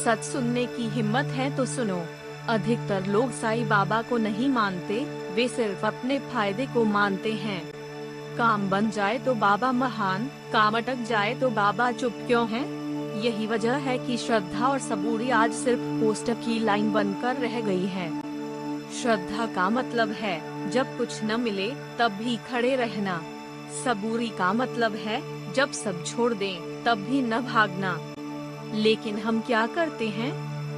सच सुनने की हिम्मत है तो सुनो। अधिकतर लोग साईं बाबा को नहीं मानते, वे सिर्फ अपने फायदे को मानते हैं। काम बन जाए तो बाबा महान, काम अटक जाए तो बाबा चुप क्यों हैं? यही वजह है कि श्रद्धा और सबूरी आज सिर्फ पोस्टर की लाइन बनकर रह गई है। श्रद्धा का मतलब है जब कुछ न मिले तब भी खड़े रहना। सबूरी का मतलब है जब सब छोड़ दें तब भी न भागना। लेकिन हम क्या करते हैं?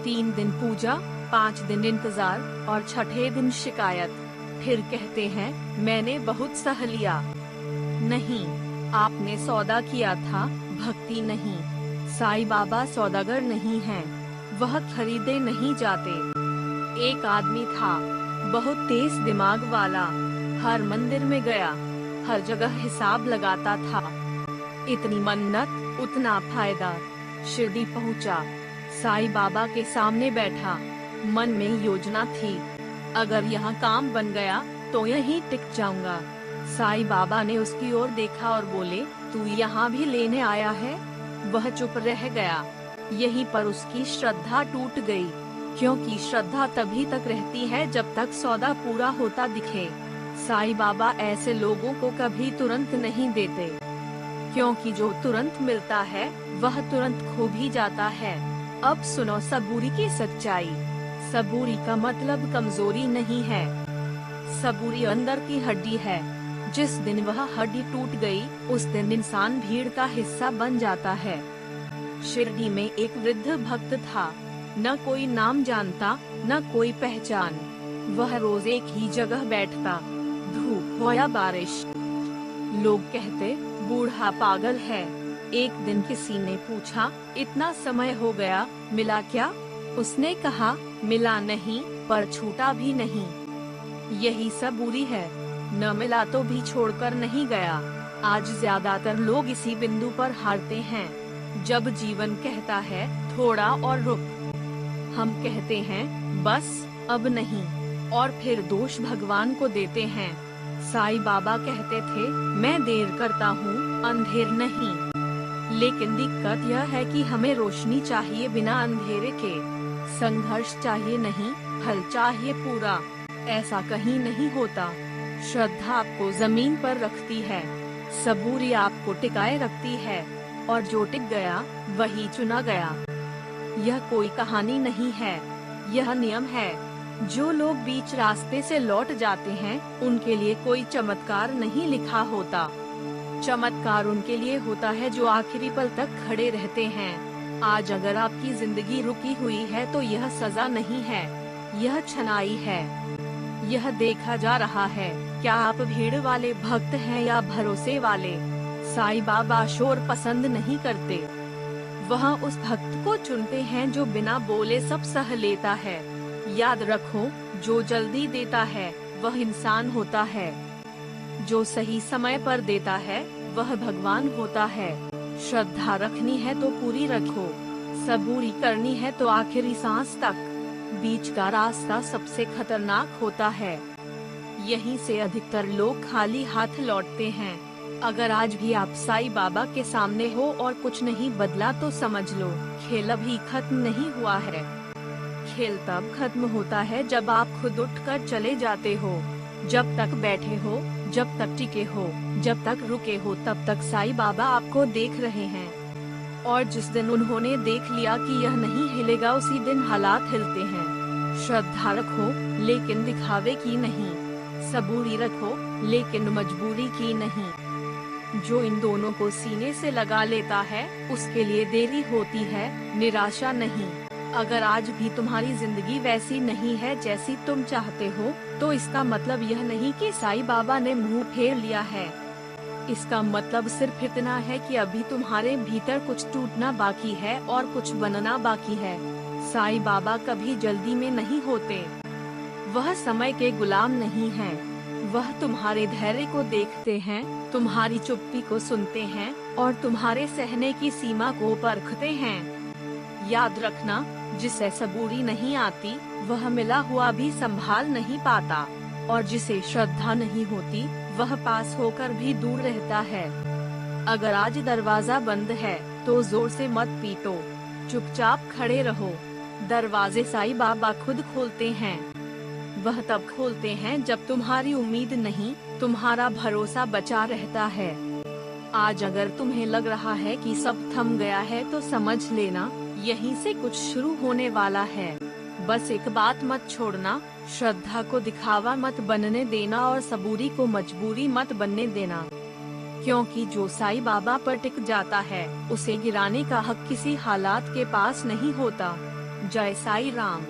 3 दिन पूजा, 5 दिन इंतजार और छठे दिन शिकायत। फिर कहते हैं मैंने बहुत सह लिया। नहीं, आपने सौदा किया था, भक्ति नहीं। साईं बाबा सौदागर नहीं हैं, वह खरीदे नहीं जाते। एक आदमी था, बहुत तेज दिमाग वाला, हर मंदिर में गया, हर जगह हिसाब लगाता था। इतनी मन्नत, उतना फायदा। शिरडी पहुंचा, साईं बाबा के सामने बैठा, मन में योजना थी, अगर यहाँ काम बन गया तो यहीं टिक जाऊंगा। साईं बाबा ने उसकी ओर देखा और बोले, तू यहाँ भी लेने आया है? वह चुप रह गया। यहीं पर उसकी श्रद्धा टूट गई, क्योंकि श्रद्धा तभी तक रहती है जब तक सौदा पूरा होता दिखे। साईं बाबा ऐसे लोगों को कभी तुरंत नहीं देते, क्योंकि जो तुरंत मिलता है वह तुरंत खो भी जाता है। अब सुनो सबूरी की सच्चाई। सबूरी का मतलब कमजोरी नहीं है, सबूरी अंदर की हड्डी है। जिस दिन वह हड्डी टूट गई, उस दिन इंसान भीड़ का हिस्सा बन जाता है। शिरडी में एक वृद्ध भक्त था, न कोई नाम जानता, न कोई पहचान। वह रोज एक ही जगह बैठता, धूप हो या बारिश। लोग कहते बूढ़ा पागल है। एक दिन किसी ने पूछा, इतना समय हो गया, मिला क्या? उसने कहा, मिला नहीं, पर छूटा भी नहीं। यही सबूरी है, न मिला तो भी छोड़कर नहीं गया। आज ज्यादातर लोग इसी बिंदु पर हारते हैं, जब जीवन कहता है थोड़ा और रुक। हम कहते हैं बस अब नहीं, और फिर दोष भगवान को देते हैं। साईं बाबा कहते थे, मैं देर करता हूँ, अंधेर नहीं। लेकिन दिक्कत यह है कि हमें रोशनी चाहिए बिना अंधेरे के, संघर्ष चाहिए नहीं, फल चाहिए पूरा। ऐसा कहीं नहीं होता। श्रद्धा आपको जमीन पर रखती है, सबूरी आपको टिकाए रखती है, और जो टिक गया वही चुना गया। यह कोई कहानी नहीं है, यह नियम है। जो लोग बीच रास्ते से लौट जाते हैं, उनके लिए कोई चमत्कार नहीं लिखा होता। चमत्कार उनके लिए होता है जो आखिरी पल तक खड़े रहते हैं। आज अगर आपकी जिंदगी रुकी हुई है तो यह सजा नहीं है, यह छनाई है। यह देखा जा रहा है, क्या आप भीड़ वाले भक्त हैं या भरोसे वाले। साईं बाबा शोर पसंद नहीं करते, वह उस भक्त को चुनते हैं जो बिना बोले सब सह लेता है। याद रखो, जो जल्दी देता है वह इंसान होता है, जो सही समय पर देता है वह भगवान होता है। श्रद्धा रखनी है तो पूरी रखो, सबूरी करनी है तो आखिरी सांस तक। बीच का रास्ता सबसे खतरनाक होता है, यहीं से अधिकतर लोग खाली हाथ लौटते हैं। अगर आज भी आप साईं बाबा के सामने हो और कुछ नहीं बदला तो समझ लो, खेल अभी खत्म नहीं हुआ है। खेल तब खत्म होता है जब आप खुद उठकर चले जाते हो। जब तक बैठे हो, जब तक टिके हो, जब तक रुके हो, तब तक साईं बाबा आपको देख रहे हैं। और जिस दिन उन्होंने देख लिया कि यह नहीं हिलेगा, उसी दिन हालात हिलते हैं। श्रद्धा रखो लेकिन दिखावे की नहीं, सबूरी रखो लेकिन मजबूरी की नहीं। जो इन दोनों को सीने से लगा लेता है, उसके लिए देरी होती है, निराशा नहीं। अगर आज भी तुम्हारी जिंदगी वैसी नहीं है जैसी तुम चाहते हो, तो इसका मतलब यह नहीं कि साईं बाबा ने मुंह फेर लिया है। इसका मतलब सिर्फ इतना है कि अभी तुम्हारे भीतर कुछ टूटना बाकी है और कुछ बनना बाकी है। साईं बाबा कभी जल्दी में नहीं होते, वह समय के गुलाम नहीं हैं। वह तुम्हारे धैर्य को देखते हैं, तुम्हारी चुप्पी को सुनते हैं और तुम्हारे सहने की सीमा को परखते हैं। याद रखना, जिसे सबूरी नहीं आती वह मिला हुआ भी संभाल नहीं पाता, और जिसे श्रद्धा नहीं होती वह पास होकर भी दूर रहता है। अगर आज दरवाजा बंद है तो जोर से मत पीटो, चुपचाप खड़े रहो। दरवाजे साईं बाबा खुद खोलते हैं। वह तब खोलते हैं जब तुम्हारी उम्मीद नहीं, तुम्हारा भरोसा बचा रहता है। आज अगर तुम्हें लग रहा है कि सब थम गया है तो समझ लेना, यहीं से कुछ शुरू होने वाला है। बस एक बात मत छोड़ना, श्रद्धा को दिखावा मत बनने देना और सबूरी को मजबूरी मत बनने देना। क्योंकि जो साईं बाबा पर टिक जाता है, उसे गिराने का हक किसी हालात के पास नहीं होता। जय साईं राम।